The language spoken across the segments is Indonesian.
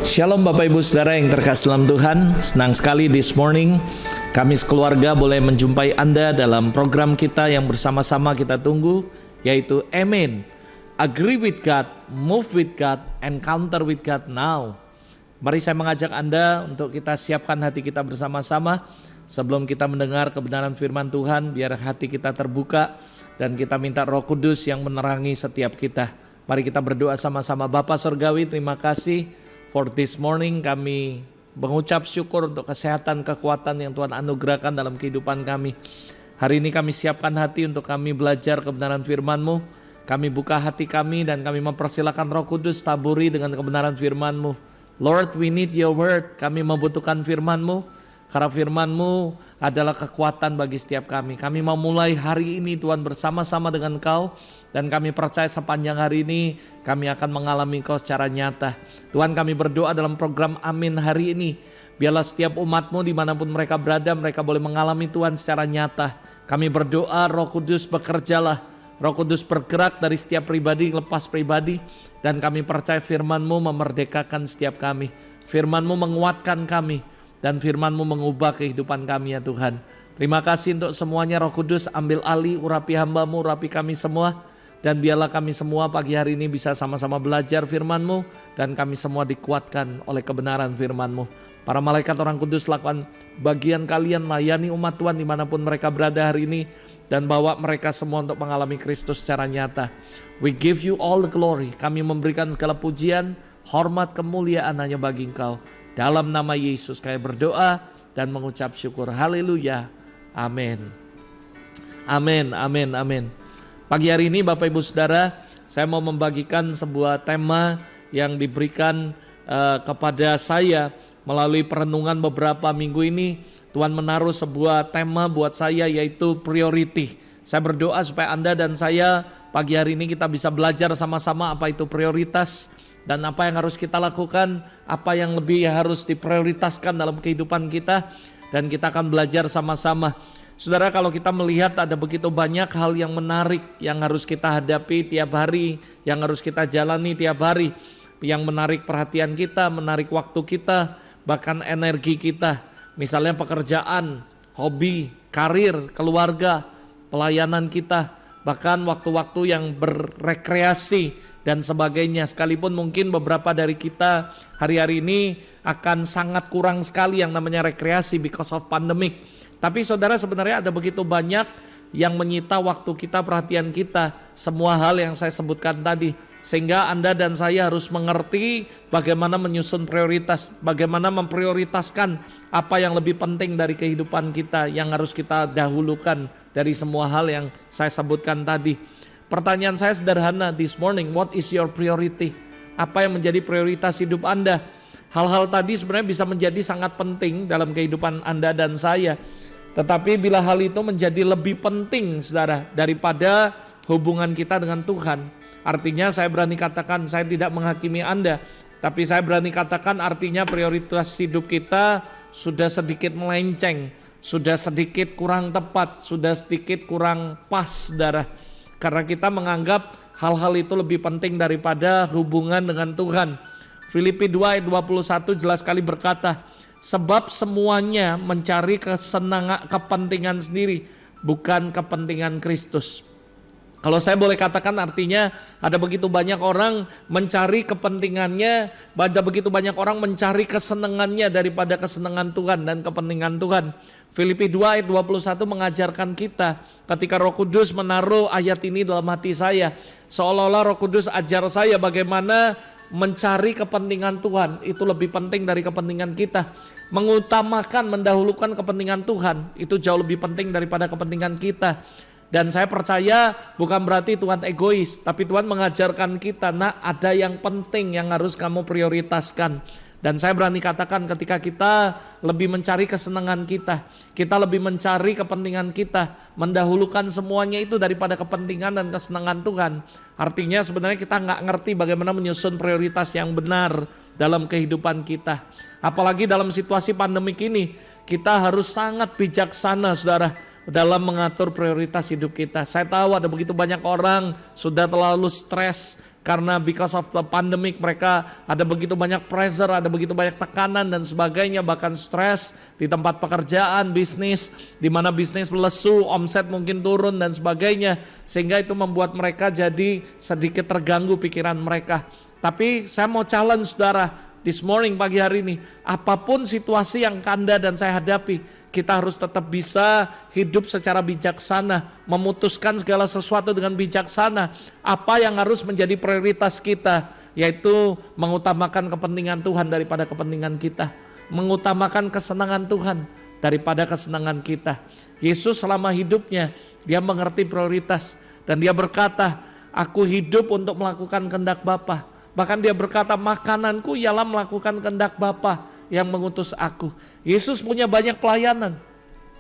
Shalom Bapak Ibu Saudara yang terkasih dalam Tuhan. Senang sekali this morning kami sekeluarga boleh menjumpai Anda dalam program kita yang bersama-sama kita tunggu, yaitu Amen. Agree with God, move with God, encounter with God now. Mari saya mengajak Anda untuk kita siapkan hati kita bersama-sama sebelum kita mendengar kebenaran firman Tuhan, biar hati kita terbuka dan kita minta Roh Kudus yang menerangi setiap kita. Mari kita berdoa sama-sama. Bapa Surgawi, terima kasih for this morning. Kami mengucap syukur untuk kesehatan, kekuatan yang Tuhan anugerahkan dalam kehidupan kami. Hari ini kami siapkan hati untuk kami belajar kebenaran firman-Mu. Kami buka hati kami dan kami mempersilakan Roh Kudus taburi dengan kebenaran firman-Mu. Lord, we need your word. Kami membutuhkan firman-Mu. Karena firman-Mu adalah kekuatan bagi setiap kami. Kami mau mulai hari ini Tuhan bersama-sama dengan Kau. Dan kami percaya sepanjang hari ini kami akan mengalami Kau secara nyata. Tuhan, kami berdoa dalam program Amin hari ini. Biarlah setiap umat-Mu dimanapun mereka berada, mereka boleh mengalami Tuhan secara nyata. Kami berdoa Roh Kudus bekerjalah. Roh Kudus bergerak dari setiap pribadi lepas pribadi. Dan kami percaya firman-Mu memerdekakan setiap kami. Firman-Mu menguatkan kami. Dan firman-Mu mengubah kehidupan kami ya Tuhan. Terima kasih untuk semuanya. Roh Kudus ambil alih, urapi hamba-Mu, urapi kami semua. Dan biarlah kami semua pagi hari ini bisa sama-sama belajar firman-Mu. Dan kami semua dikuatkan oleh kebenaran firman-Mu. Para malaikat orang kudus lakukan bagian kalian melayani umat Tuhan dimanapun mereka berada hari ini. Dan bawa mereka semua untuk mengalami Kristus secara nyata. We give you all the glory. Kami memberikan segala pujian, hormat, kemuliaan hanya bagi Engkau. Dalam nama Yesus kami berdoa dan mengucap syukur. Haleluya. Amin. Amin, amin, amin. Pagi hari ini Bapak Ibu Saudara, saya mau membagikan sebuah tema yang diberikan kepada saya melalui perenungan beberapa minggu ini. Tuhan menaruh sebuah tema buat saya, yaitu priority. Saya berdoa supaya Anda dan saya pagi hari ini kita bisa belajar sama-sama apa itu prioritas. Dan apa yang harus kita lakukan, apa yang lebih harus diprioritaskan dalam kehidupan kita. Dan kita akan belajar sama-sama. Saudara, kalau kita melihat ada begitu banyak hal yang menarik yang harus kita hadapi tiap hari, yang harus kita jalani tiap hari, yang menarik perhatian kita, menarik waktu kita, bahkan energi kita. Misalnya pekerjaan, hobi, karir, keluarga, pelayanan kita, bahkan waktu-waktu yang berrekreasi dan sebagainya. Sekalipun mungkin beberapa dari kita hari-hari ini akan sangat kurang sekali yang namanya rekreasi because of pandemic. Tapi saudara, sebenarnya ada begitu banyak yang menyita waktu kita, perhatian kita, semua hal yang saya sebutkan tadi. Sehingga Anda dan saya harus mengerti bagaimana menyusun prioritas, bagaimana memprioritaskan apa yang lebih penting dari kehidupan kita, yang harus kita dahulukan dari semua hal yang saya sebutkan tadi. Pertanyaan saya sederhana this morning, what is your priority? Apa yang menjadi prioritas hidup Anda? Hal-hal tadi sebenarnya bisa menjadi sangat penting dalam kehidupan Anda dan saya. Tetapi bila hal itu menjadi lebih penting, saudara, daripada hubungan kita dengan Tuhan, artinya saya berani katakan, saya tidak menghakimi Anda, tapi saya berani katakan artinya prioritas hidup kita sudah sedikit melenceng, sudah sedikit kurang tepat, sudah sedikit kurang pas, saudara. Karena kita menganggap hal-hal itu lebih penting daripada hubungan dengan Tuhan. Filipi 2 ayat 21 jelas sekali berkata, sebab semuanya mencari kesenangan, kepentingan sendiri, bukan kepentingan Kristus. Kalau saya boleh katakan artinya ada begitu banyak orang mencari kepentingannya, ada begitu banyak orang mencari kesenangannya daripada kesenangan Tuhan dan kepentingan Tuhan. Filipi 2 ayat 21 mengajarkan kita ketika Roh Kudus menaruh ayat ini dalam hati saya. Seolah-olah Roh Kudus ajar saya bagaimana mencari kepentingan Tuhan itu lebih penting dari kepentingan kita. Mengutamakan, mendahulukan kepentingan Tuhan itu jauh lebih penting daripada kepentingan kita. Dan saya percaya bukan berarti Tuhan egois, tapi Tuhan mengajarkan kita, nah ada yang penting yang harus kamu prioritaskan. Dan saya berani katakan ketika kita lebih mencari kesenangan kita lebih mencari kepentingan kita, mendahulukan semuanya itu daripada kepentingan dan kesenangan Tuhan. Artinya sebenarnya kita nggak ngerti bagaimana menyusun prioritas yang benar dalam kehidupan kita. Apalagi dalam situasi pandemik ini, kita harus sangat bijaksana, saudara, dalam mengatur prioritas hidup kita. Saya tahu ada begitu banyak orang sudah terlalu stres Karena because of the pandemic mereka ada begitu banyak pressure, ada begitu banyak tekanan dan sebagainya, bahkan stres di tempat pekerjaan, bisnis, di mana bisnis melesu, omset mungkin turun dan sebagainya, sehingga itu membuat mereka jadi sedikit terganggu pikiran mereka. Tapi saya mau challenge saudara, this morning, pagi hari ini, apapun situasi yang Anda dan saya hadapi, kita harus tetap bisa hidup secara bijaksana, memutuskan segala sesuatu dengan bijaksana. Apa yang harus menjadi prioritas kita, yaitu mengutamakan kepentingan Tuhan daripada kepentingan kita, mengutamakan kesenangan Tuhan daripada kesenangan kita. Yesus selama hidupnya, dia mengerti prioritas, dan dia berkata, aku hidup untuk melakukan kehendak Bapa. Bahkan dia berkata, makananku ialah melakukan kehendak Bapa yang mengutus aku. Yesus punya banyak pelayanan,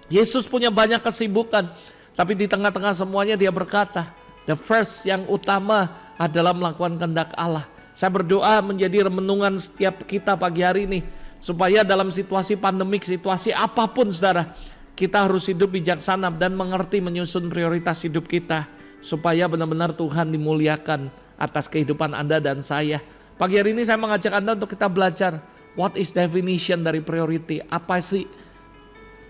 Yesus punya banyak kesibukan, tapi di tengah-tengah semuanya dia berkata, the first, yang utama adalah melakukan kehendak Allah. Saya berdoa menjadi renungan setiap kita pagi hari ini, supaya dalam situasi pandemik, situasi apapun saudara, kita harus hidup bijaksana dan mengerti menyusun prioritas hidup kita, supaya benar-benar Tuhan dimuliakan atas kehidupan Anda dan saya. Pagi hari ini saya mengajak Anda untuk kita belajar, what is definition dari priority? Apa sih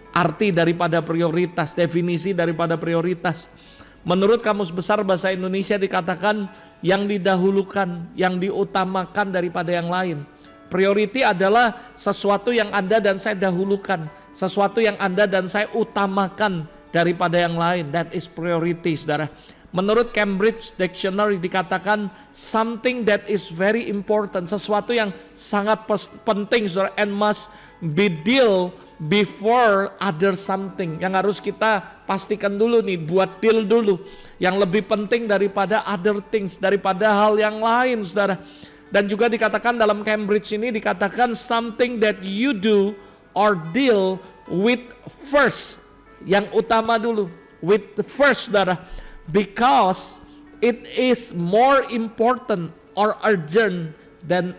arti daripada prioritas, definisi daripada prioritas? Menurut Kamus Besar Bahasa Indonesia dikatakan yang didahulukan, yang diutamakan daripada yang lain. Priority adalah sesuatu yang Anda dan saya dahulukan, sesuatu yang Anda dan saya utamakan daripada yang lain. That is priority, saudara. Menurut Cambridge Dictionary dikatakan something that is very important, sesuatu yang sangat penting, saudara, and must be deal before other something, yang harus kita pastikan dulu nih, buat deal dulu, yang lebih penting daripada other things, daripada hal yang lain, saudara. Dan juga dikatakan dalam Cambridge ini dikatakan something that you do or deal with first, yang utama dulu, with first, saudara. Because it is more important or urgent than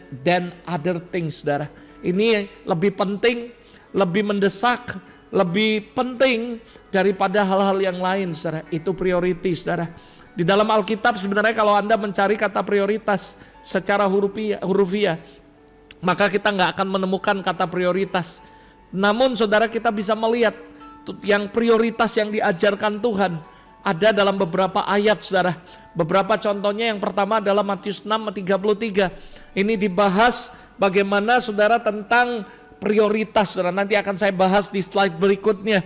other things, saudara. Ini lebih penting, lebih mendesak, lebih penting daripada hal-hal yang lain, saudara. Itu prioritas, saudara. Di dalam Alkitab sebenarnya kalau Anda mencari kata prioritas secara hurufiah, maka kita nggak akan menemukan kata prioritas. Namun saudara, kita bisa melihat yang prioritas yang diajarkan Tuhan ada dalam beberapa ayat, saudara. Beberapa contohnya, yang pertama adalah Matius 6:33. Ini dibahas bagaimana, saudara, tentang prioritas, saudara. Nanti akan saya bahas di slide berikutnya.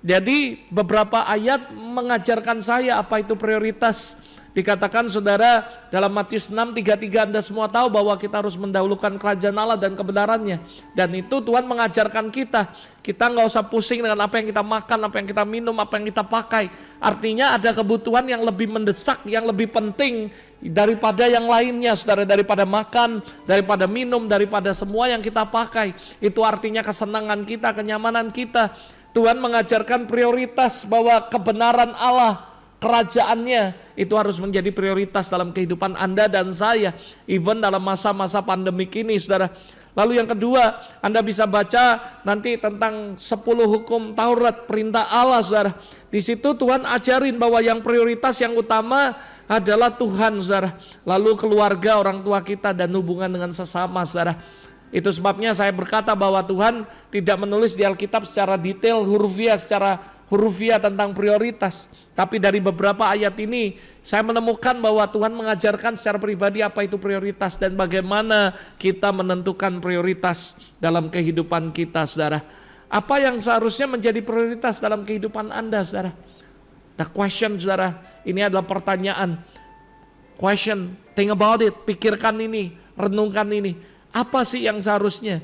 Jadi beberapa ayat mengajarkan saya apa itu prioritas. Dikatakan, saudara, dalam Matius 6:33, Anda semua tahu bahwa kita harus mendahulukan kerajaan Allah dan kebenarannya. Dan itu Tuhan mengajarkan kita nggak usah pusing dengan apa yang kita makan, apa yang kita minum, apa yang kita pakai. Artinya ada kebutuhan yang lebih mendesak, yang lebih penting daripada yang lainnya, saudara. Daripada makan, daripada minum, daripada semua yang kita pakai. Itu artinya kesenangan kita, kenyamanan kita. Tuhan mengajarkan prioritas bahwa kebenaran Allah, kerajaannya itu harus menjadi prioritas dalam kehidupan Anda dan saya, even dalam masa-masa pandemik ini, saudara. Lalu yang kedua, Anda bisa baca nanti tentang 10 hukum Taurat, perintah Allah, saudara. Di situ Tuhan ajarin bahwa yang prioritas, yang utama adalah Tuhan, saudara. Lalu keluarga, orang tua kita, dan hubungan dengan sesama, saudara. Itu sebabnya saya berkata bahwa Tuhan tidak menulis di Alkitab secara detail, hurufiah tentang prioritas. Tapi dari beberapa ayat ini saya menemukan bahwa Tuhan mengajarkan secara pribadi apa itu prioritas dan bagaimana kita menentukan prioritas dalam kehidupan kita, saudara. Apa yang seharusnya menjadi prioritas dalam kehidupan Anda, saudara? The question, saudara, ini adalah pertanyaan. Question, think about it, pikirkan ini, renungkan ini. Apa sih yang seharusnya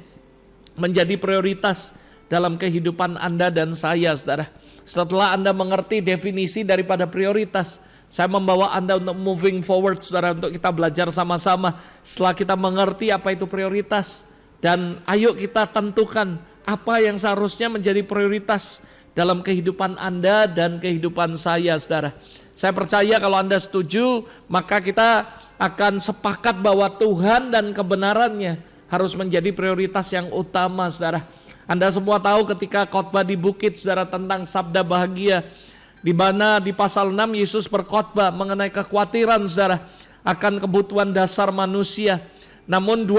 menjadi prioritas dalam kehidupan Anda dan saya, saudara? Setelah Anda mengerti definisi daripada prioritas, saya membawa Anda untuk moving forward, saudara, untuk kita belajar sama-sama. Setelah kita mengerti apa itu prioritas, dan ayo kita tentukan apa yang seharusnya menjadi prioritas dalam kehidupan Anda dan kehidupan saya, saudara. Saya percaya kalau Anda setuju, maka kita akan sepakat bahwa Tuhan dan kebenarannya harus menjadi prioritas yang utama, saudara. Anda semua tahu ketika khotbah di bukit, saudara, tentang sabda bahagia, di mana di pasal 6 Yesus berkhotbah mengenai kekhawatiran, saudara. akan kebutuhan dasar manusia. Namun di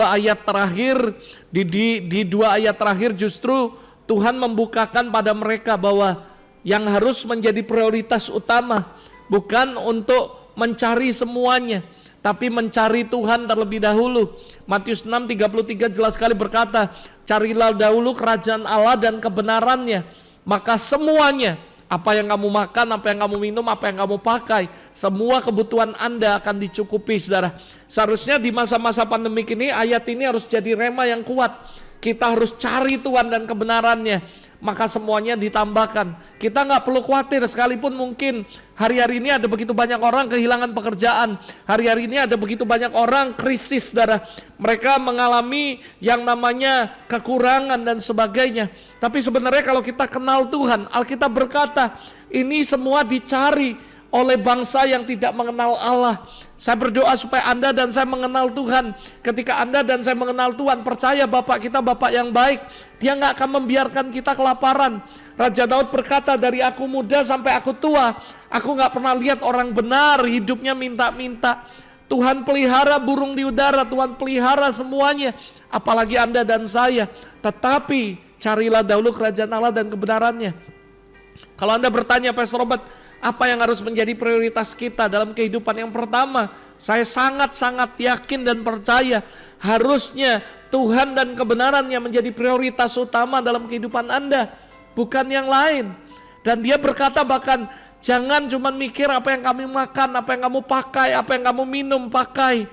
dua ayat terakhir justru Tuhan membukakan pada mereka bahwa yang harus menjadi prioritas utama bukan untuk mencari semuanya, tapi mencari Tuhan terlebih dahulu. Matius 6:33 jelas sekali berkata, carilah dahulu kerajaan Allah dan kebenarannya, maka semuanya, apa yang kamu makan, apa yang kamu minum, apa yang kamu pakai, semua kebutuhan Anda akan dicukupi, saudara. Seharusnya di masa-masa pandemik ini, ayat ini harus jadi rema yang kuat. Kita harus cari Tuhan dan kebenarannya, maka semuanya ditambahkan. Kita nggak perlu khawatir, sekalipun mungkin hari-hari ini ada begitu banyak orang kehilangan pekerjaan. Hari-hari ini ada begitu banyak orang krisis, saudara. Mereka mengalami yang namanya kekurangan dan sebagainya. Tapi sebenarnya kalau kita kenal Tuhan, Alkitab berkata, ini semua dicari oleh bangsa yang tidak mengenal Allah. Saya berdoa supaya Anda dan saya mengenal Tuhan. Ketika Anda dan saya mengenal Tuhan, percaya Bapak kita Bapak yang baik. Dia gak akan membiarkan kita kelaparan. Raja Daud berkata, dari aku muda sampai aku tua, aku gak pernah lihat orang benar hidupnya minta-minta. Tuhan pelihara burung di udara, Tuhan pelihara semuanya, apalagi Anda dan saya. Tetapi carilah dahulu kerajaan Allah dan kebenarannya. Kalau Anda bertanya, Pastor Robert, apa yang harus menjadi prioritas kita dalam kehidupan yang pertama? Saya sangat-sangat yakin dan percaya harusnya Tuhan dan kebenarannya menjadi prioritas utama dalam kehidupan Anda, bukan yang lain. Dan dia berkata bahkan, jangan cuma mikir apa yang kami makan, apa yang kamu pakai, apa yang kamu minum pakai,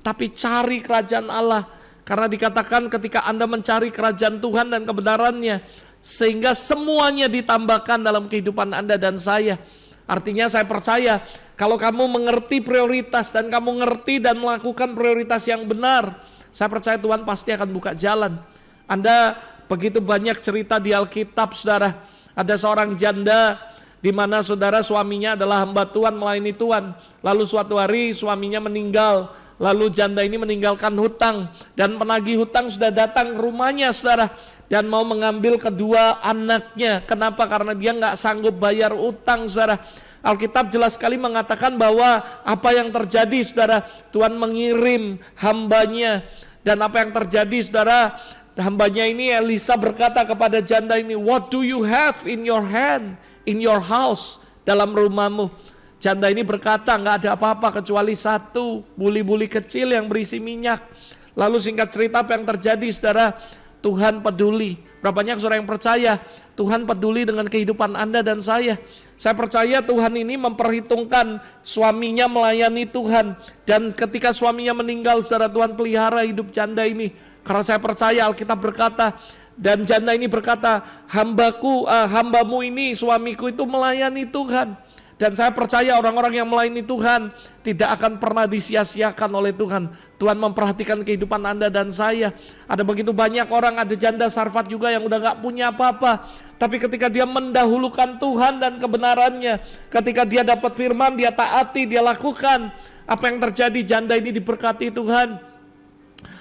tapi cari kerajaan Allah. Karena dikatakan ketika Anda mencari kerajaan Tuhan dan kebenarannya, sehingga semuanya ditambahkan dalam kehidupan Anda dan saya. Artinya saya percaya kalau kamu mengerti prioritas dan kamu ngerti dan melakukan prioritas yang benar, saya percaya Tuhan pasti akan buka jalan. Anda begitu banyak cerita di Alkitab, saudara. Ada seorang janda di mana saudara suaminya adalah hamba Tuhan, melayani Tuhan. Lalu suatu hari suaminya meninggal. Lalu janda ini meninggalkan hutang dan penagih hutang sudah datang ke rumahnya, saudara, dan mau mengambil kedua anaknya. Kenapa? Karena dia nggak sanggup bayar utang, saudara. Alkitab jelas sekali mengatakan bahwa apa yang terjadi, saudara, Tuhan mengirim hambanya. Dan apa yang terjadi, saudara, hambanya ini Elisa berkata kepada janda ini, what do you have in your hand, in your house, dalam rumahmu? Janda ini berkata, nggak ada apa-apa kecuali satu buli-buli kecil yang berisi minyak. Lalu singkat cerita apa yang terjadi, saudara? Tuhan peduli. Berapa banyak saudara yang percaya Tuhan peduli dengan kehidupan Anda dan saya? Saya percaya Tuhan ini memperhitungkan suaminya melayani Tuhan. Dan ketika suaminya meninggal, saudara, Tuhan pelihara hidup janda ini. Karena saya percaya Alkitab berkata, dan janda ini berkata, hambamu ini, suamiku itu melayani Tuhan. Dan saya percaya orang-orang yang melayani Tuhan tidak akan pernah disia-siakan oleh Tuhan. Tuhan memperhatikan kehidupan Anda dan saya. Ada begitu banyak orang, ada janda Sarfat juga yang udah gak punya apa-apa. Tapi ketika dia mendahulukan Tuhan dan kebenarannya, ketika dia dapat firman, dia taati, dia lakukan, apa yang terjadi? Janda ini diberkati Tuhan.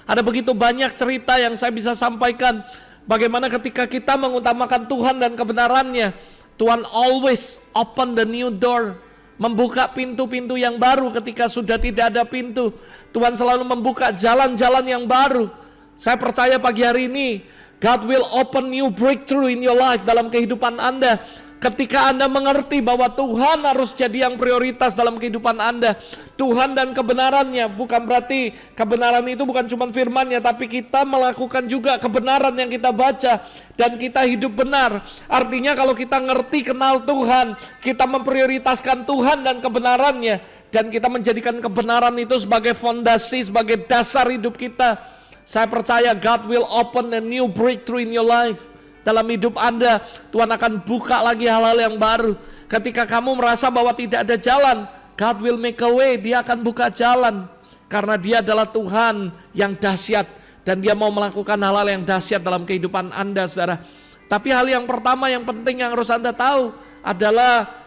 Ada begitu banyak cerita yang saya bisa sampaikan. Bagaimana ketika kita mengutamakan Tuhan dan kebenarannya, Tuhan always open the new door, membuka pintu-pintu yang baru ketika sudah tidak ada pintu. Tuhan selalu membuka jalan-jalan yang baru. Saya percaya pagi hari ini God will open new breakthrough in your life, dalam kehidupan Anda. Ketika Anda mengerti bahwa Tuhan harus jadi yang prioritas dalam kehidupan Anda. Tuhan dan kebenarannya, bukan berarti kebenaran itu bukan cuma firman-Nya, tapi kita melakukan juga kebenaran yang kita baca dan kita hidup benar. Artinya kalau kita ngerti, kenal Tuhan, kita memprioritaskan Tuhan dan kebenarannya, dan kita menjadikan kebenaran itu sebagai fondasi, sebagai dasar hidup kita. Saya percaya God will open a new breakthrough in your life. Dalam hidup Anda, Tuhan akan buka lagi hal-hal yang baru. Ketika kamu merasa bahwa tidak ada jalan, God will make a way. Dia akan buka jalan. Karena Dia adalah Tuhan yang dahsyat. Dan Dia mau melakukan hal-hal yang dahsyat dalam kehidupan Anda, saudara. Tapi hal yang pertama yang penting yang harus Anda tahu adalah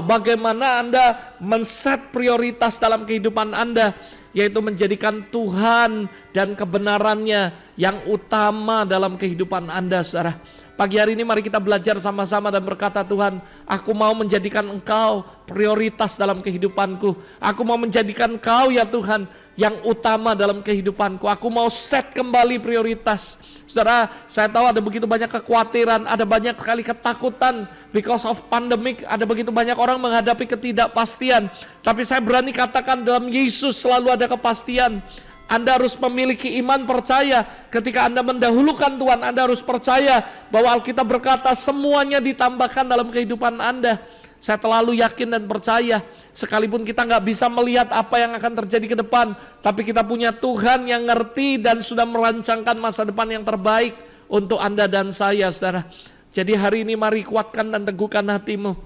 bagaimana Anda men-set prioritas dalam kehidupan Anda, yaitu menjadikan Tuhan dan kebenarannya yang utama dalam kehidupan Anda, saudara. Pagi hari ini mari kita belajar sama-sama dan berkata, Tuhan, aku mau menjadikan Engkau prioritas dalam kehidupanku. Aku mau menjadikan Engkau ya Tuhan yang utama dalam kehidupanku. Aku mau set kembali prioritas. Saudara, saya tahu ada begitu banyak kekhawatiran, ada banyak sekali ketakutan because of pandemic. Ada begitu banyak orang menghadapi ketidakpastian. Tapi saya berani katakan dalam Yesus selalu ada kepastian. Anda harus memiliki iman percaya. Ketika Anda mendahulukan Tuhan, Anda harus percaya bahwa Alkitab berkata semuanya ditambahkan dalam kehidupan Anda. Saya terlalu yakin dan percaya, sekalipun kita nggak bisa melihat apa yang akan terjadi ke depan, tapi kita punya Tuhan yang ngerti dan sudah merancangkan masa depan yang terbaik untuk Anda dan saya, saudara. Jadi hari ini mari kuatkan dan teguhkan hatimu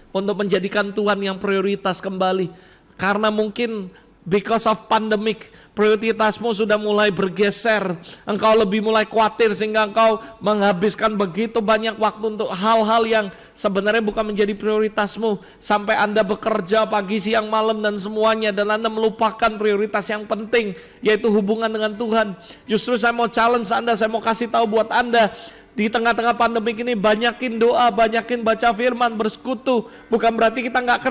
untuk menjadikan Tuhan yang prioritas kembali. Karena mungkin because of pandemic, prioritasmu sudah mulai bergeser. Engkau lebih mulai khawatir sehingga engkau menghabiskan begitu banyak waktu untuk hal-hal yang sebenarnya bukan menjadi prioritasmu. Sampai Anda bekerja pagi, siang, malam dan semuanya, dan Anda melupakan prioritas yang penting, yaitu hubungan dengan Tuhan. Justru saya mau challenge Anda, saya mau kasih tahu buat Anda, di tengah-tengah pandemi ini banyakin doa, banyakin baca firman, bersekutu. Bukan berarti kita nggak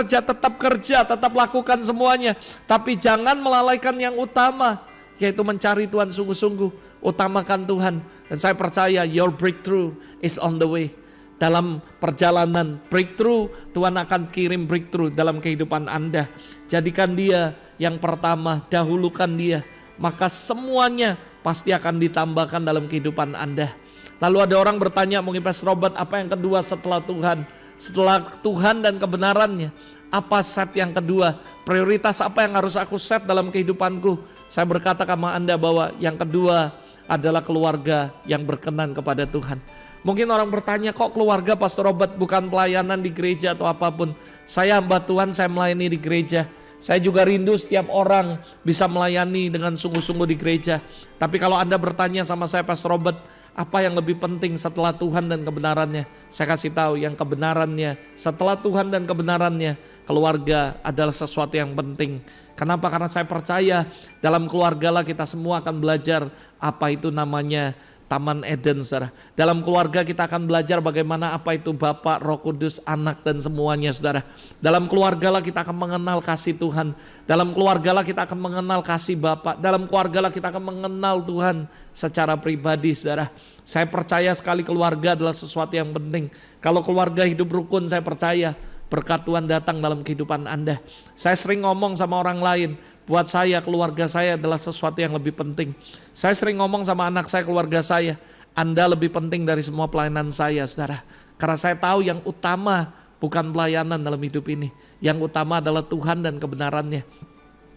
kerja, tetap lakukan semuanya. Tapi jangan melalaikan yang utama, yaitu mencari Tuhan sungguh-sungguh. Utamakan Tuhan. Dan saya percaya your breakthrough is on the way. Dalam perjalanan breakthrough, Tuhan akan kirim breakthrough dalam kehidupan Anda. Jadikan Dia yang pertama, dahulukan Dia. Maka semuanya pasti akan ditambahkan dalam kehidupan Anda. Lalu ada orang bertanya, mungkin Pastor Robert, apa yang kedua setelah Tuhan? Setelah Tuhan dan kebenarannya, apa set yang kedua? Prioritas apa yang harus aku set dalam kehidupanku? Saya berkata sama Anda bahwa yang kedua adalah keluarga yang berkenan kepada Tuhan. Mungkin orang bertanya, kok keluarga Pastor Robert bukan pelayanan di gereja atau apapun? Saya hamba Tuhan, saya melayani di gereja. Saya juga rindu setiap orang bisa melayani dengan sungguh-sungguh di gereja. Tapi kalau Anda bertanya sama saya, Pastor Robert, apa yang lebih penting setelah Tuhan dan kebenarannya? Saya kasih tahu yang kebenarannya. Setelah Tuhan dan kebenarannya, keluarga adalah sesuatu yang penting. Kenapa? Karena saya percaya dalam keluarga lah kita semua akan belajar apa itu namanya Taman Eden, saudara. Dalam keluarga kita akan belajar bagaimana apa itu Bapa, Roh Kudus, Anak dan semuanya, saudara. Dalam keluarga lah kita akan mengenal kasih Tuhan. Dalam keluarga lah kita akan mengenal kasih Bapa. Dalam keluarga lah kita akan mengenal Tuhan secara pribadi, saudara. Saya percaya sekali keluarga adalah sesuatu yang penting. Kalau keluarga hidup rukun, saya percaya berkat Tuhan datang dalam kehidupan Anda. Saya sering ngomong sama orang lain, buat saya keluarga saya adalah sesuatu yang lebih penting. Saya sering ngomong sama anak saya, keluarga saya, Anda lebih penting dari semua pelayanan saya, saudara. Karena saya tahu yang utama bukan pelayanan dalam hidup ini. Yang utama adalah Tuhan dan kebenarannya.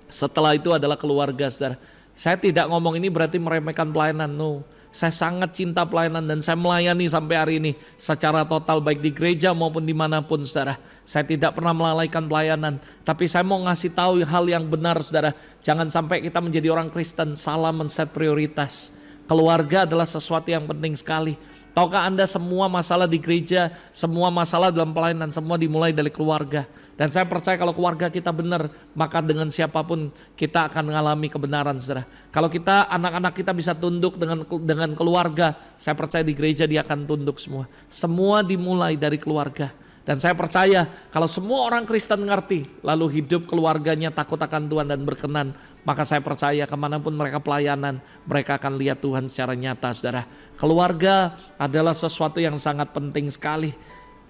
Setelah itu adalah keluarga, saudara. Saya tidak ngomong ini berarti meremehkan pelayanan, no. Saya sangat cinta pelayanan dan saya melayani sampai hari ini secara total baik di gereja maupun dimanapun, saudara. Saya tidak pernah melalaikan pelayanan, tapi saya mau ngasih tahu hal yang benar, saudara. Jangan sampai kita menjadi orang Kristen salah men-set prioritas. Keluarga adalah sesuatu yang penting sekali. Tahukah Anda semua masalah di gereja, semua masalah dalam pelayanan, semua dimulai dari keluarga. Dan saya percaya kalau keluarga kita benar, maka dengan siapapun kita akan mengalami kebenaran, saudara. Kalau kita, anak-anak kita bisa tunduk dengan keluarga, saya percaya di gereja dia akan tunduk semua. Semua dimulai dari keluarga. Dan saya percaya kalau semua orang Kristen ngerti, lalu hidup keluarganya takut akan Tuhan dan berkenan, maka saya percaya kemanapun mereka pelayanan, mereka akan lihat Tuhan secara nyata, saudara. Keluarga adalah sesuatu yang sangat penting sekali.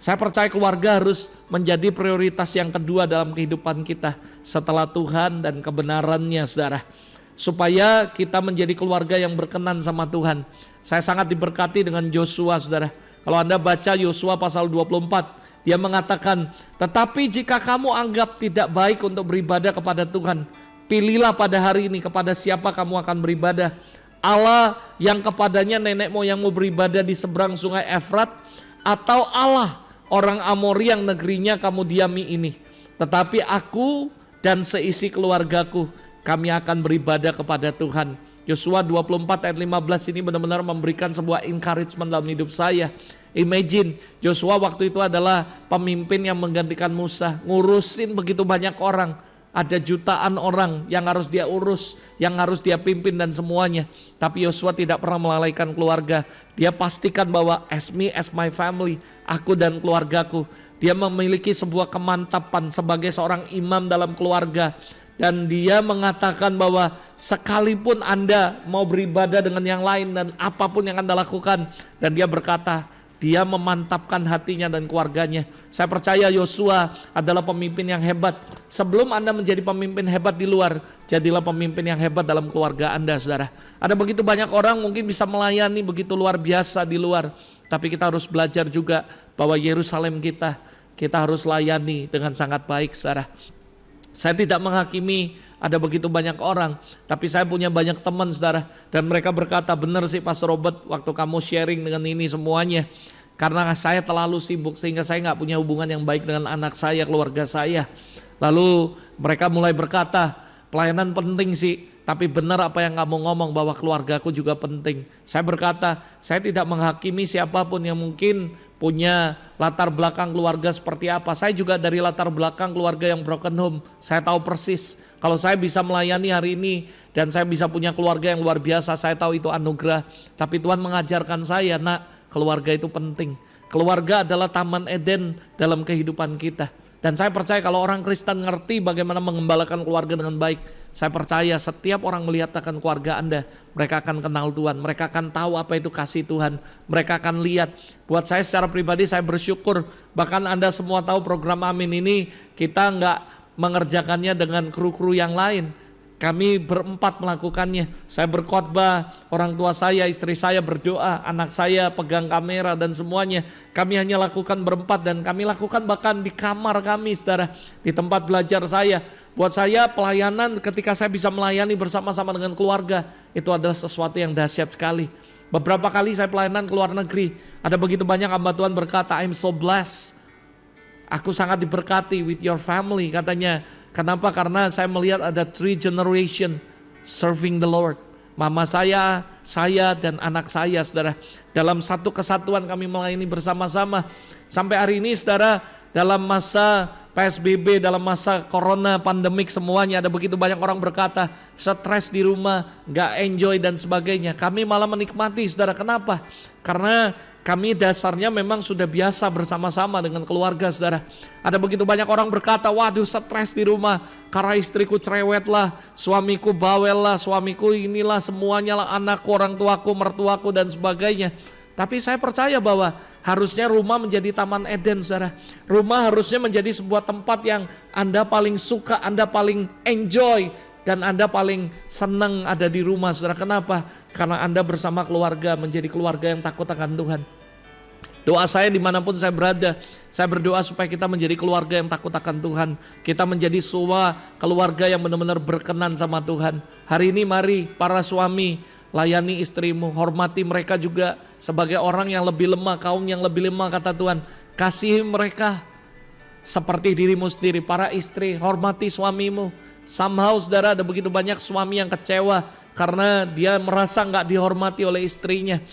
Saya percaya keluarga harus menjadi prioritas yang kedua dalam kehidupan kita setelah Tuhan dan kebenarannya, saudara. Supaya kita menjadi keluarga yang berkenan sama Tuhan. Saya sangat diberkati dengan Yosua, saudara. Kalau Anda baca Yosua pasal 24, dia mengatakan, tetapi jika kamu anggap tidak baik untuk beribadah kepada Tuhan, pilihlah pada hari ini kepada siapa kamu akan beribadah. Allah yang kepadanya nenek moyangmu beribadah di seberang sungai Efrat, atau Allah orang Amori yang negerinya kamu diami ini. Tetapi aku dan seisi keluargaku, kami akan beribadah kepada Tuhan. Yosua 24 ayat 15 ini benar-benar memberikan sebuah encouragement dalam hidup saya. Imagine, Yosua waktu itu adalah pemimpin yang menggantikan Musa, ngurusin begitu banyak orang. ada jutaan orang yang harus dia urus, yang harus dia pimpin dan semuanya. Tapi Yosua tidak pernah melalaikan keluarga. Dia pastikan bahwa as me, as my family, aku dan keluargaku. Dia memiliki sebuah kemantapan sebagai seorang imam dalam keluarga. Dan dia mengatakan bahwa sekalipun Anda mau beribadah dengan yang lain dan apapun yang Anda lakukan. Dan dia berkata, dia memantapkan hatinya dan keluarganya. Saya percaya Yosua adalah pemimpin yang hebat. Sebelum Anda menjadi pemimpin hebat di luar, jadilah pemimpin yang hebat dalam keluarga Anda, saudara. Ada begitu banyak orang mungkin bisa melayani begitu luar biasa di luar. Tapi kita harus belajar juga bahwa Yerusalem kita harus layani dengan sangat baik, saudara. Saya tidak menghakimi ada begitu banyak orang, tapi saya punya banyak teman, saudara. Dan mereka berkata, benar sih Pastor Robert, waktu kamu sharing dengan ini semuanya. Karena saya terlalu sibuk sehingga saya nggak punya hubungan yang baik dengan anak saya, keluarga saya. Lalu mereka mulai berkata, pelayanan penting sih, tapi benar apa yang kamu ngomong bahwa keluargaku juga penting. Saya berkata, saya tidak menghakimi siapapun yang mungkin punya latar belakang keluarga seperti apa. Saya juga dari latar belakang keluarga yang broken home. Saya tahu persis kalau saya bisa melayani hari ini dan saya bisa punya keluarga yang luar biasa, saya tahu itu anugerah. Tapi Tuhan mengajarkan saya, nak, keluarga itu penting. Keluarga adalah taman Eden dalam kehidupan kita. Dan saya percaya kalau orang Kristen ngerti bagaimana mengembalakan keluarga dengan baik, saya percaya setiap orang melihat akan keluarga Anda, mereka akan kenal Tuhan, mereka akan tahu apa itu kasih Tuhan, mereka akan lihat. Buat saya secara pribadi saya bersyukur, bahkan Anda semua tahu program Amin ini kita nggak mengerjakannya dengan kru-kru yang lain. Kami berempat melakukannya. Saya berkhotbah, orang tua saya, istri saya berdoa, anak saya pegang kamera dan semuanya. Kami hanya lakukan berempat dan kami lakukan bahkan di kamar kami, saudara, di tempat belajar saya. Buat saya pelayanan ketika saya bisa melayani bersama-sama dengan keluarga, itu adalah sesuatu yang dahsyat sekali. Beberapa kali saya pelayanan ke luar negeri, ada begitu banyak hamba Tuhan berkata, I'm so blessed. Aku sangat diberkati with your family, katanya. Kenapa? Karena saya melihat ada 3 generation serving the Lord. Mama saya, dan anak saya, saudara. Dalam satu kesatuan kami melayani bersama-sama. Sampai hari ini, saudara, dalam masa PSBB, dalam masa corona, pandemik semuanya, ada begitu banyak orang berkata, stres di rumah, gak enjoy dan sebagainya. Kami malah menikmati, saudara. Kenapa? Karena kami dasarnya memang sudah biasa bersama-sama dengan keluarga, saudara. Ada begitu banyak orang berkata, waduh stres di rumah karena istriku cerewet lah, suamiku bawel lah, suamiku inilah semuanya lah, anakku, orang tuaku, mertuaku dan sebagainya. Tapi saya percaya bahwa harusnya rumah menjadi taman Eden, saudara. Rumah harusnya menjadi sebuah tempat yang Anda paling suka, Anda paling enjoy, dan Anda paling senang ada di rumah, saudara. Kenapa? Karena Anda bersama keluarga menjadi keluarga yang takut akan Tuhan. Doa saya dimanapun saya berada, saya berdoa supaya kita menjadi keluarga yang takut akan Tuhan. Kita menjadi sebuah keluarga yang benar-benar berkenan sama Tuhan. Hari ini mari para suami, layani istrimu, hormati mereka juga sebagai orang yang lebih lemah, kaum yang lebih lemah, kata Tuhan. Kasihi mereka seperti dirimu sendiri. Para istri, hormati suamimu. Somehow, saudara, ada begitu banyak suami yang kecewa karena dia merasa gak dihormati oleh istrinya.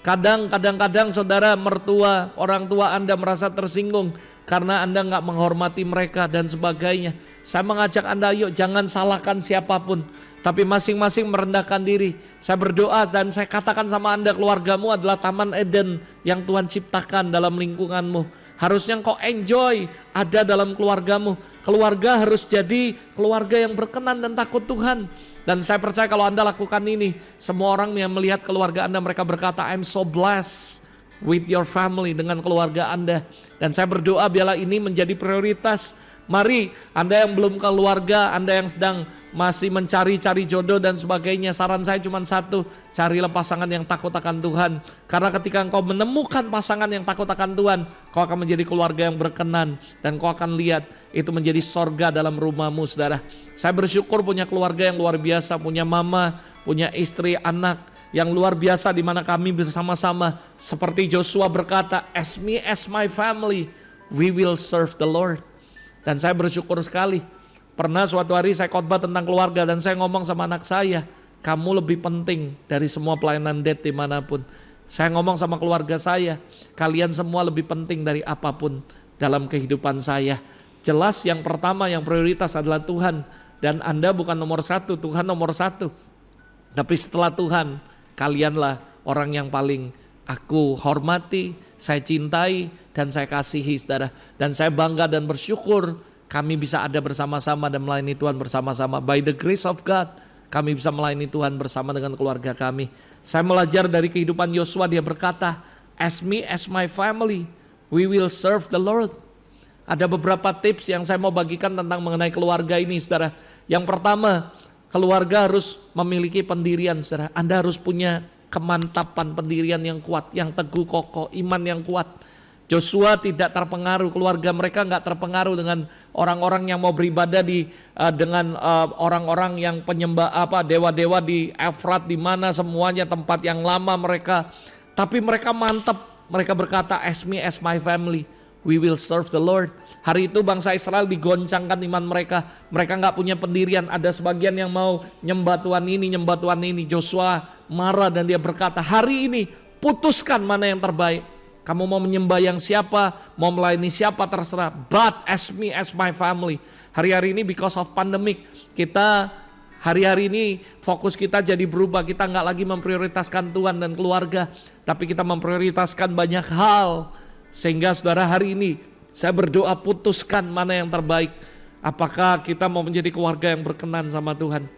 Kadang-kadang saudara, mertua, orang tua Anda merasa tersinggung karena Anda gak menghormati mereka dan sebagainya. Saya mengajak Anda, yuk jangan salahkan siapapun, tapi masing-masing merendahkan diri. Saya berdoa dan saya katakan sama Anda, keluargamu adalah taman Eden yang Tuhan ciptakan dalam lingkunganmu. Harusnya engkau enjoy ada dalam keluargamu. Keluarga harus jadi keluarga yang berkenan dan takut Tuhan. Dan saya percaya kalau Anda lakukan ini, semua orang yang melihat keluarga Anda, mereka berkata, I'm so blessed with your family, dengan keluarga Anda. Dan saya berdoa biarlah ini menjadi prioritas. Mari Anda yang belum keluarga, Anda yang sedang masih mencari-cari jodoh dan sebagainya, saran saya cuma satu, carilah pasangan yang takut akan Tuhan. Karena ketika engkau menemukan pasangan yang takut akan Tuhan, kau akan menjadi keluarga yang berkenan. Dan kau akan lihat itu menjadi sorga dalam rumahmu, saudara. Saya bersyukur punya keluarga yang luar biasa, punya mama, punya istri, anak yang luar biasa, di mana kami bersama-sama seperti Joshua berkata, as me, as my family, we will serve the Lord. Dan saya bersyukur sekali. Pernah suatu hari saya khotbah tentang keluarga dan saya ngomong sama anak saya, kamu lebih penting dari semua pelayanan date dimanapun. Saya ngomong sama keluarga saya, kalian semua lebih penting dari apapun dalam kehidupan saya. Jelas yang pertama, yang prioritas adalah Tuhan. Dan Anda bukan nomor satu, Tuhan nomor satu. Tapi setelah Tuhan, kalianlah orang yang paling aku hormati, saya cintai, dan saya kasihi, saudara. Dan saya bangga dan bersyukur kami bisa ada bersama-sama dan melayani Tuhan bersama-sama. By the grace of God, kami bisa melayani Tuhan bersama dengan keluarga kami. Saya belajar dari kehidupan Yosua, dia berkata, as me, as my family, we will serve the Lord. Ada beberapa tips yang saya mau bagikan tentang mengenai keluarga ini, saudara. Yang pertama, keluarga harus memiliki pendirian, saudara. Anda harus punya kemantapan pendirian yang kuat, yang teguh kokoh, iman yang kuat. Joshua tidak terpengaruh, keluarga mereka nggak terpengaruh dengan orang-orang yang mau beribadah dengan orang-orang yang penyembah dewa-dewa di Efrat, di mana semuanya tempat yang lama mereka. Tapi mereka mantap, mereka berkata, as me, as my family, we will serve the Lord. Hari itu bangsa Israel digoncangkan iman mereka. Mereka nggak punya pendirian. Ada sebagian yang mau nyembah Tuhan ini, nyembah Tuhan ini. Joshua marah dan dia berkata, hari ini putuskan mana yang terbaik. Kamu mau menyembah yang siapa, mau melayani siapa terserah. But as me, as my family. Hari-hari ini because of pandemic, kita hari-hari ini fokus kita jadi berubah. Kita nggak lagi memprioritaskan Tuhan dan keluarga, tapi kita memprioritaskan banyak hal. Sehingga saudara, hari ini saya berdoa, putuskan mana yang terbaik. Apakah kita mau menjadi keluarga yang berkenan sama Tuhan?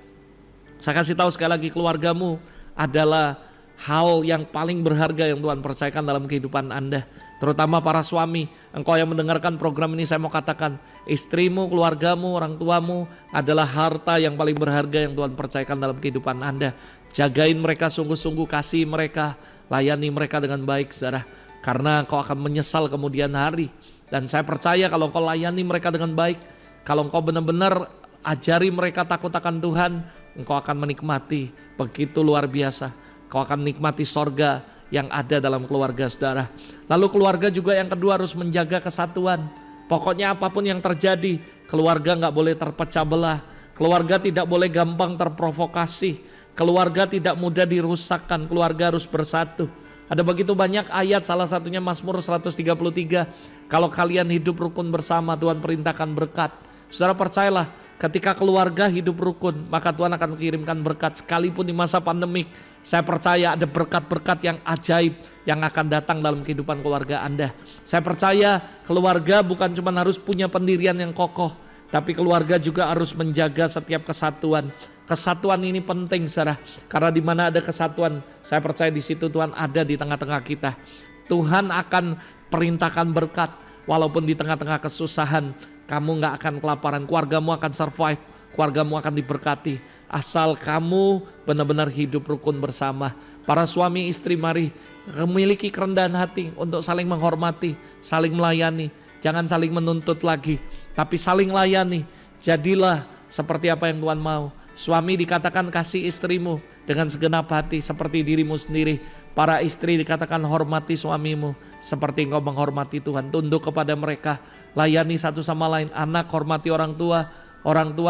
Saya kasih tahu sekali lagi, keluargamu adalah hal yang paling berharga yang Tuhan percayakan dalam kehidupan Anda. Terutama para suami, engkau yang mendengarkan program ini, saya mau katakan, istrimu, keluargamu, orang tuamu adalah harta yang paling berharga yang Tuhan percayakan dalam kehidupan Anda. Jagain mereka sungguh-sungguh, kasih mereka, layani mereka dengan baik, saudara. Karena kau akan menyesal kemudian hari. Dan saya percaya kalau kau layani mereka dengan baik, kalau kau benar-benar ajari mereka takut akan Tuhan, engkau akan menikmati begitu luar biasa. Kau akan menikmati sorga yang ada dalam keluarga, saudara. Lalu keluarga juga yang kedua harus menjaga kesatuan. Pokoknya apapun yang terjadi, keluarga gak boleh terpecah belah. Keluarga tidak boleh gampang terprovokasi. Keluarga tidak mudah dirusakkan. Keluarga harus bersatu. Ada begitu banyak ayat, salah satunya Mazmur 133. Kalau kalian hidup rukun bersama, Tuhan perintahkan berkat. Saudara percayalah, ketika keluarga hidup rukun, maka Tuhan akan kirimkan berkat. Sekalipun di masa pandemik, saya percaya ada berkat-berkat yang ajaib yang akan datang dalam kehidupan keluarga Anda. Saya percaya keluarga bukan cuma harus punya pendirian yang kokoh, tapi keluarga juga harus menjaga setiap kesatuan. Kesatuan ini penting, saudara, karena di mana ada kesatuan, saya percaya di situ Tuhan ada di tengah-tengah kita. Tuhan akan perintahkan berkat, walaupun di tengah-tengah kesusahan, kamu gak akan kelaparan, keluargamu akan survive, keluargamu akan diberkati, asal kamu benar-benar hidup rukun bersama. Para suami istri, mari memiliki kerendahan hati untuk saling menghormati, saling melayani, jangan saling menuntut lagi, tapi saling layani. Jadilah seperti apa yang Tuhan mau. Suami dikatakan kasih istrimu dengan segenap hati seperti dirimu sendiri. Para istri dikatakan hormati suamimu seperti engkau menghormati Tuhan. Tunduk kepada mereka, layani satu sama lain. Anak hormati orang tua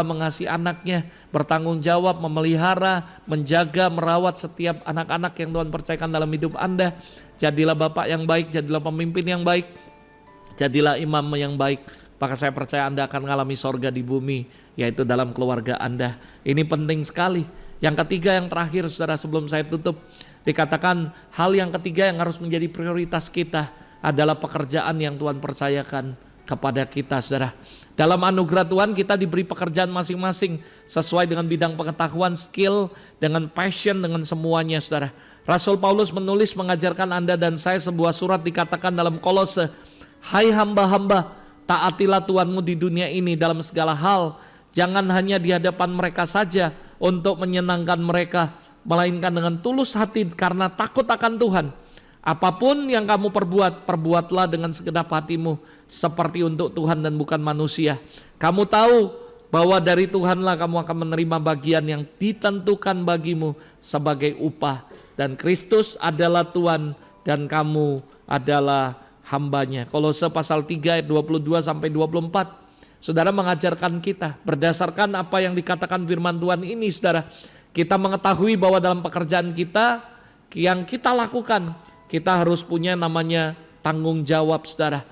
mengasihi anaknya, bertanggung jawab, memelihara, menjaga, merawat setiap anak-anak yang Tuhan percayakan dalam hidup Anda. Jadilah bapak yang baik, jadilah pemimpin yang baik, jadilah imam yang baik. Maka saya percaya Anda akan mengalami sorga di bumi, yaitu dalam keluarga Anda. Ini penting sekali. Yang ketiga, yang terakhir, saudara, sebelum saya tutup, dikatakan hal yang ketiga yang harus menjadi prioritas kita adalah pekerjaan yang Tuhan percayakan kepada kita, saudara. Dalam anugerah Tuhan kita diberi pekerjaan masing-masing sesuai dengan bidang pengetahuan, skill, dengan passion, dengan semuanya, saudara. Rasul Paulus menulis mengajarkan Anda dan saya sebuah surat, dikatakan dalam Kolose, hai hamba-hamba, taatilah Tuhanmu di dunia ini dalam segala hal. Jangan hanya di hadapan mereka saja untuk menyenangkan mereka, melainkan dengan tulus hati karena takut akan Tuhan. Apapun yang kamu perbuat, perbuatlah dengan segenap hatimu seperti untuk Tuhan dan bukan manusia. Kamu tahu bahwa dari Tuhanlah kamu akan menerima bagian yang ditentukan bagimu sebagai upah. Dan Kristus adalah Tuhan dan kamu adalah hambanya. Kolose pasal 3 ayat 22 sampai 24. Saudara mengajarkan kita berdasarkan apa yang dikatakan firman Tuhan ini, saudara. Kita mengetahui bahwa dalam pekerjaan kita yang kita lakukan, kita harus punya namanya tanggung jawab, saudara.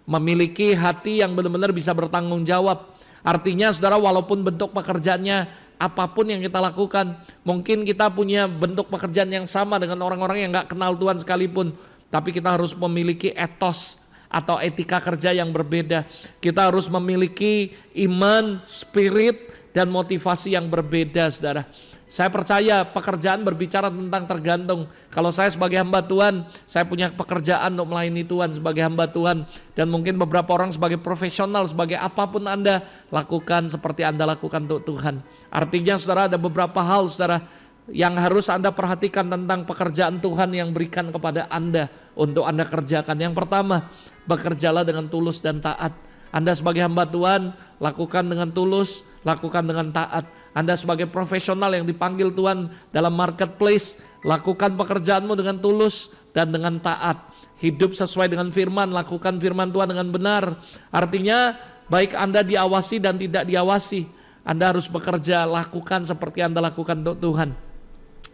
memiliki hati yang benar-benar bisa bertanggung jawab. Artinya saudara, walaupun bentuk pekerjaannya apapun yang kita lakukan, mungkin kita punya bentuk pekerjaan yang sama dengan orang-orang yang gak kenal Tuhan sekalipun, tapi kita harus memiliki etos atau etika kerja yang berbeda. Kita harus memiliki iman, spirit, dan motivasi yang berbeda, saudara. Saya percaya pekerjaan berbicara tentang tergantung. Kalau saya sebagai hamba Tuhan, saya punya pekerjaan untuk melayani Tuhan sebagai hamba Tuhan. Dan mungkin beberapa orang sebagai profesional, sebagai apapun Anda lakukan seperti Anda lakukan untuk Tuhan. Artinya saudara, ada beberapa hal saudara yang harus Anda perhatikan tentang pekerjaan Tuhan yang berikan kepada Anda untuk Anda kerjakan. Yang pertama, bekerjalah dengan tulus dan taat. Anda sebagai hamba Tuhan, lakukan dengan tulus, lakukan dengan taat. Anda sebagai profesional yang dipanggil Tuhan dalam marketplace, lakukan pekerjaanmu dengan tulus dan dengan taat. Hidup sesuai dengan firman, lakukan firman Tuhan dengan benar. Artinya baik Anda diawasi dan tidak diawasi, Anda harus bekerja, lakukan seperti Anda lakukan untuk Tuhan.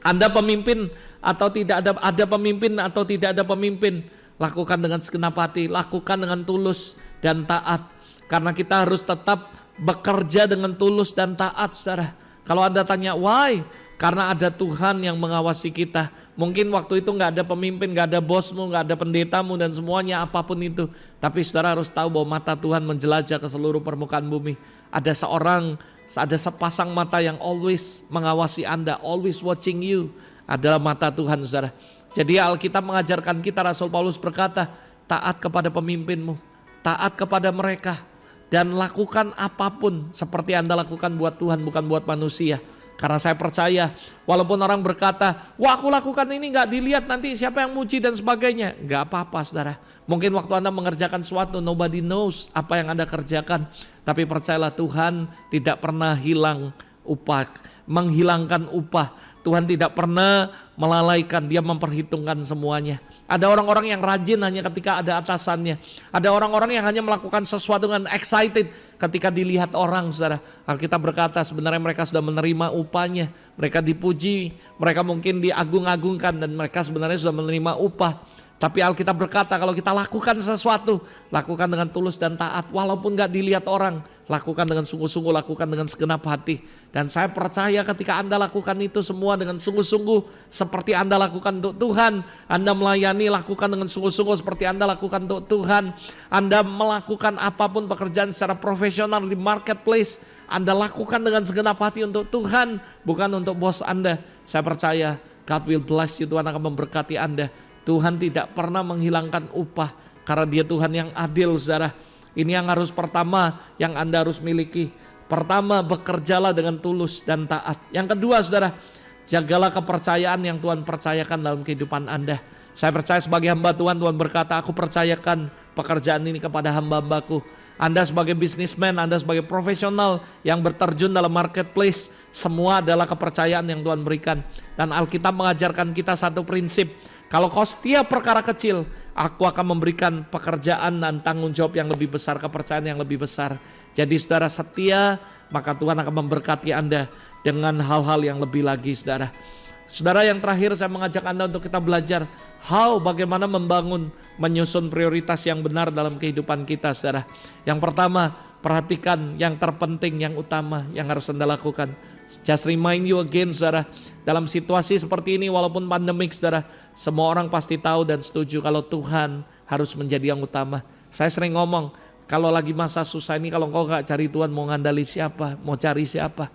Anda pemimpin atau tidak ada pemimpin atau tidak ada pemimpin, lakukan dengan segenap hati, lakukan dengan tulus dan taat. Karena kita harus tetap bekerja dengan tulus dan taat, saudara. Kalau Anda tanya why? Karena ada Tuhan yang mengawasi kita. Mungkin waktu itu gak ada pemimpin, gak ada bosmu, gak ada pendetamu dan semuanya apapun itu. Tapi saudara harus tahu bahwa mata Tuhan menjelajah ke seluruh permukaan bumi. Ada sepasang mata yang always mengawasi Anda, always watching you. Adalah mata Tuhan, saudara. Jadi Alkitab mengajarkan kita, Rasul Paulus berkata, taat kepada pemimpinmu, taat kepada mereka, dan lakukan apapun seperti Anda lakukan buat Tuhan, bukan buat manusia. Karena saya percaya, walaupun orang berkata, wah aku lakukan ini gak dilihat nanti siapa yang muji dan sebagainya. Gak apa-apa saudara. Mungkin waktu Anda mengerjakan sesuatu, nobody knows apa yang Anda kerjakan. Tapi percayalah, Tuhan tidak pernah menghilangkan upah. Tuhan tidak pernah melalaikan, Dia memperhitungkan semuanya. Ada orang-orang yang rajin hanya ketika ada atasannya. Ada orang-orang yang hanya melakukan sesuatu dengan excited ketika dilihat orang, saudara. Alkitab berkata sebenarnya mereka sudah menerima upahnya. Mereka dipuji, mereka mungkin diagung-agungkan, dan mereka sebenarnya sudah menerima upah. Tapi Alkitab berkata kalau kita lakukan sesuatu, lakukan dengan tulus dan taat. Walaupun gak dilihat orang, lakukan dengan sungguh-sungguh, lakukan dengan segenap hati. Dan saya percaya ketika Anda lakukan itu semua dengan sungguh-sungguh seperti Anda lakukan untuk Tuhan, Anda melayani, lakukan dengan sungguh-sungguh seperti Anda lakukan untuk Tuhan, Anda melakukan apapun pekerjaan secara profesional di marketplace, Anda lakukan dengan segenap hati untuk Tuhan, bukan untuk bos Anda. Saya percaya God will bless you, Tuhan akan memberkati Anda. Tuhan tidak pernah menghilangkan upah karena Dia Tuhan yang adil, saudara. Ini yang harus pertama yang Anda harus miliki. Pertama, bekerjalah dengan tulus dan taat. Yang kedua, saudara, jagalah kepercayaan yang Tuhan percayakan dalam kehidupan Anda. Saya percaya sebagai hamba Tuhan, Tuhan berkata, aku percayakan pekerjaan ini kepada hamba-hambaku. Anda sebagai businessman, Anda sebagai profesional yang berterjun dalam marketplace, semua adalah kepercayaan yang Tuhan berikan. Dan Alkitab mengajarkan kita satu prinsip. Kalau kau setia perkara kecil, aku akan memberikan pekerjaan dan tanggung jawab yang lebih besar, kepercayaan yang lebih besar. Jadi saudara setia, maka Tuhan akan memberkati Anda dengan hal-hal yang lebih lagi, saudara. Saudara, yang terakhir saya mengajak Anda untuk kita belajar bagaimana menyusun prioritas yang benar dalam kehidupan kita, saudara. Yang pertama, perhatikan yang terpenting, yang utama yang harus Anda lakukan. Just remind you again, saudara, dalam situasi seperti ini walaupun pandemik, saudara, semua orang pasti tahu dan setuju kalau Tuhan harus menjadi yang utama. Saya sering ngomong, kalau lagi masa susah ini, kalau engkau gak cari Tuhan, mau ngandali siapa, mau cari siapa?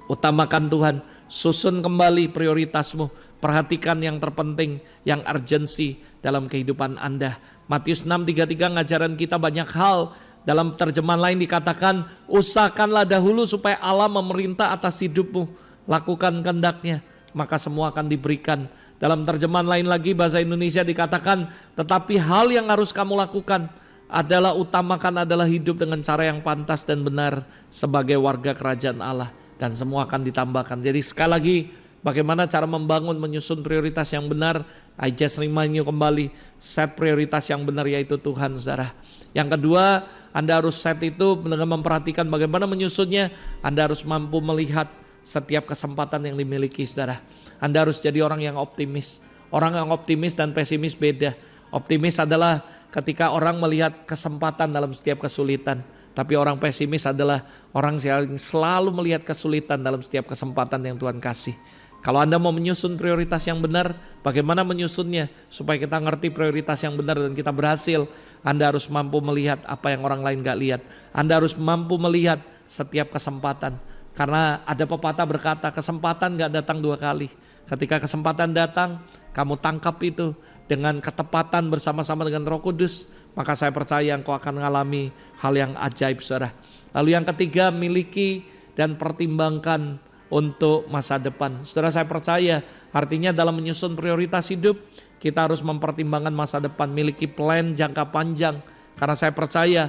Utamakan Tuhan, susun kembali prioritasmu, perhatikan yang terpenting, yang urgensi dalam kehidupan Anda. Matius 6:33 ngajaran kita banyak hal. Dalam terjemahan lain dikatakan, usahakanlah dahulu supaya Allah memerintah atas hidupmu, lakukan kehendak-Nya, maka semua akan diberikan. Dalam terjemahan lain lagi bahasa Indonesia dikatakan, tetapi hal yang harus kamu lakukan adalah utamakan adalah hidup dengan cara yang pantas dan benar sebagai warga kerajaan Allah, dan semua akan ditambahkan. Jadi sekali lagi, bagaimana cara menyusun prioritas yang benar? I just remind you kembali, set prioritas yang benar yaitu Tuhan, saudara. Yang kedua, Anda harus set itu dengan memperhatikan bagaimana menyusunnya. Anda harus mampu melihat setiap kesempatan yang dimiliki, saudara. Anda harus jadi orang yang optimis. Orang yang optimis dan pesimis beda. Optimis adalah ketika orang melihat kesempatan dalam setiap kesulitan. Tapi orang pesimis adalah orang yang selalu melihat kesulitan dalam setiap kesempatan yang Tuhan kasih. Kalau Anda mau menyusun prioritas yang benar, bagaimana menyusunnya supaya kita ngerti prioritas yang benar dan kita berhasil? Anda harus mampu melihat apa yang orang lain gak lihat. Anda harus mampu melihat setiap kesempatan. Karena ada pepatah berkata, kesempatan gak datang 2 kali. Ketika kesempatan datang, kamu tangkap itu dengan ketepatan bersama-sama dengan Roh Kudus, maka saya percaya engkau akan mengalami hal yang ajaib, saudara. Lalu yang ketiga, miliki dan pertimbangkan untuk masa depan. Saudara, saya percaya artinya dalam menyusun prioritas hidup, kita harus mempertimbangkan masa depan, miliki plan jangka panjang. Karena saya percaya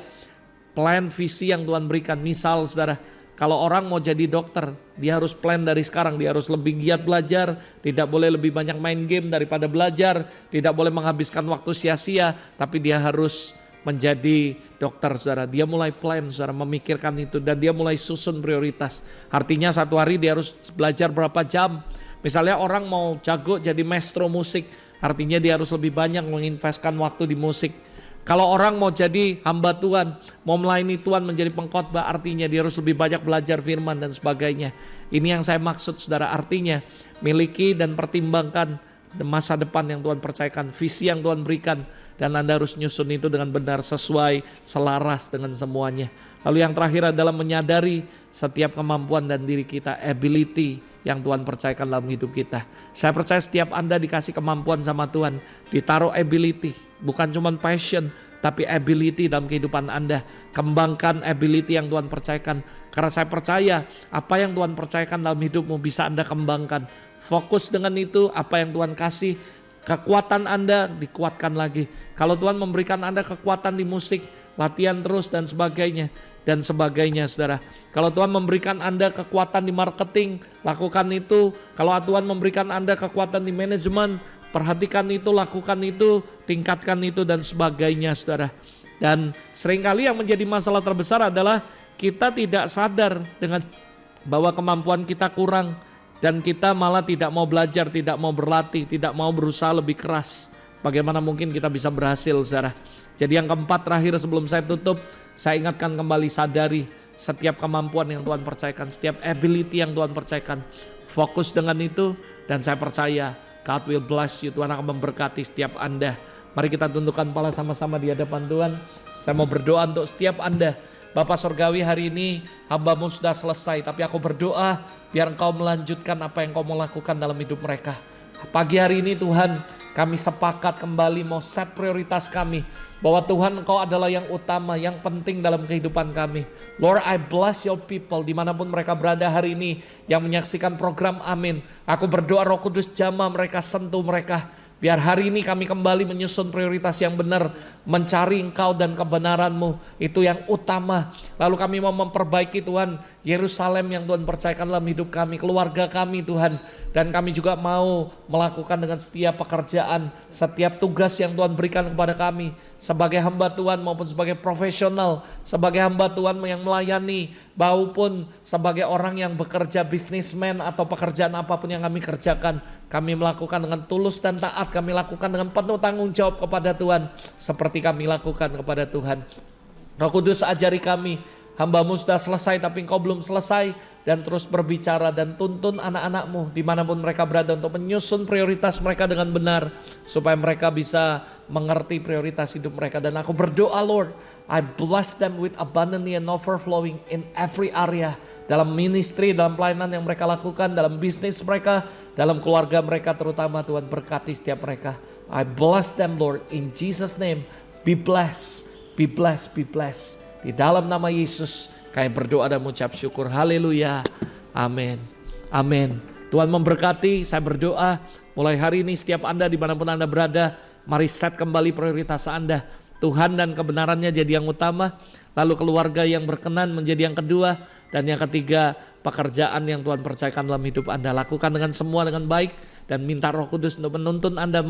plan visi yang Tuhan berikan. Misal saudara, kalau orang mau jadi dokter, dia harus plan dari sekarang, dia harus lebih giat belajar, tidak boleh lebih banyak main game daripada belajar, tidak boleh menghabiskan waktu sia-sia, tapi dia harus menjadi dokter, saudara. Dia mulai plan, saudara, memikirkan itu, dan dia mulai susun prioritas. Artinya satu hari dia harus belajar berapa jam. Misalnya orang mau jago jadi maestro musik, artinya dia harus lebih banyak menginvestkan waktu di musik. Kalau orang mau jadi hamba Tuhan, mau melayani Tuhan menjadi pengkhotbah, artinya dia harus lebih banyak belajar firman dan sebagainya. Ini yang saya maksud, saudara, artinya miliki dan pertimbangkan masa depan yang Tuhan percayakan, visi yang Tuhan berikan, dan Anda harus nyusun itu dengan benar, sesuai, selaras dengan semuanya. Lalu yang terakhir adalah menyadari setiap kemampuan dan diri kita, ability yang Tuhan percayakan dalam hidup kita. Saya percaya setiap Anda dikasih kemampuan sama Tuhan, ditaruh ability, bukan cuma passion, tapi ability dalam kehidupan Anda. Kembangkan ability yang Tuhan percayakan, karena saya percaya apa yang Tuhan percayakan dalam hidupmu bisa Anda kembangkan. Fokus dengan itu, apa yang Tuhan kasih, kekuatan Anda dikuatkan lagi. Kalau Tuhan memberikan Anda kekuatan di musik, latihan terus dan sebagainya, saudara. Kalau Tuhan memberikan Anda kekuatan di marketing, lakukan itu. Kalau Tuhan memberikan Anda kekuatan di manajemen, perhatikan itu, lakukan itu, tingkatkan itu, dan sebagainya, saudara. Dan seringkali yang menjadi masalah terbesar adalah kita tidak sadar dengan bahwa kemampuan kita kurang, dan kita malah tidak mau belajar, tidak mau berlatih, tidak mau berusaha lebih keras. Bagaimana mungkin kita bisa berhasil, saudara? Jadi yang keempat, terakhir sebelum saya tutup, saya ingatkan kembali, sadari setiap kemampuan yang Tuhan percayakan, setiap ability yang Tuhan percayakan. Fokus dengan itu, dan saya percaya God will bless you. Tuhan akan memberkati setiap Anda. Mari kita tundukkan kepala sama-sama di hadapan Tuhan. Saya mau berdoa untuk setiap Anda. Bapak Surgawi, hari ini hamba-Mu sudah selesai, tapi aku berdoa biar Engkau melanjutkan apa yang Engkau mau lakukan dalam hidup mereka. Pagi hari ini Tuhan, kami sepakat kembali mau set prioritas kami, bahwa Tuhan Engkau adalah yang utama, yang penting dalam kehidupan kami. Lord, I bless your people dimanapun mereka berada hari ini, yang menyaksikan program Amin. Aku berdoa Roh Kudus jamah mereka, sentuh mereka. Biar hari ini kami kembali menyusun prioritas yang benar, mencari Engkau dan kebenaran-Mu, itu yang utama. Lalu kami mau memperbaiki Tuhan, Yerusalem yang Tuhan percayakan dalam hidup kami, keluarga kami Tuhan. Dan kami juga mau melakukan dengan setiap pekerjaan, setiap tugas yang Tuhan berikan kepada kami, sebagai hamba Tuhan maupun sebagai profesional, sebagai hamba Tuhan yang melayani, maupun sebagai orang yang bekerja, bisnismen atau pekerjaan apapun yang kami kerjakan. Kami melakukan dengan tulus dan taat, kami lakukan dengan penuh tanggung jawab kepada Tuhan, seperti kami lakukan kepada Tuhan. Roh Kudus, ajari kami, hamba-Mu sudah selesai tapi Engkau belum selesai, dan terus berbicara dan tuntun anak-anak-Mu dimanapun mereka berada untuk menyusun prioritas mereka dengan benar, supaya mereka bisa mengerti prioritas hidup mereka. Dan aku berdoa, Lord, I bless them with abundantly and overflowing in every area, dalam ministry, dalam pelayanan yang mereka lakukan, dalam bisnis mereka, dalam keluarga mereka terutama. Tuhan berkati setiap mereka. I bless them, Lord, in Jesus name. Be blessed, be blessed, be blessed. Di dalam nama Yesus kami berdoa dan mengucap syukur. Haleluya. Amin. Amin. Tuhan memberkati. Saya berdoa mulai hari ini setiap Anda dimanapun Anda berada, mari set kembali prioritas Anda. Tuhan dan kebenarannya jadi yang utama. Lalu keluarga yang berkenan menjadi yang kedua. Dan yang ketiga, pekerjaan yang Tuhan percayakan dalam hidup Anda. Lakukan dengan semua dengan baik. Dan minta Roh Kudus untuk menuntun Anda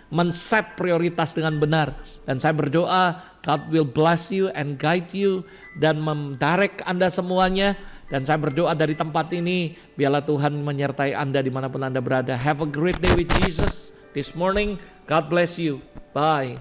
men-set prioritas dengan benar. Dan saya berdoa God will bless you and guide you, dan mendirect Anda semuanya. Dan saya berdoa dari tempat ini, biarlah Tuhan menyertai Anda dimanapun Anda berada. Have a great day with Jesus this morning. God bless you. Bye.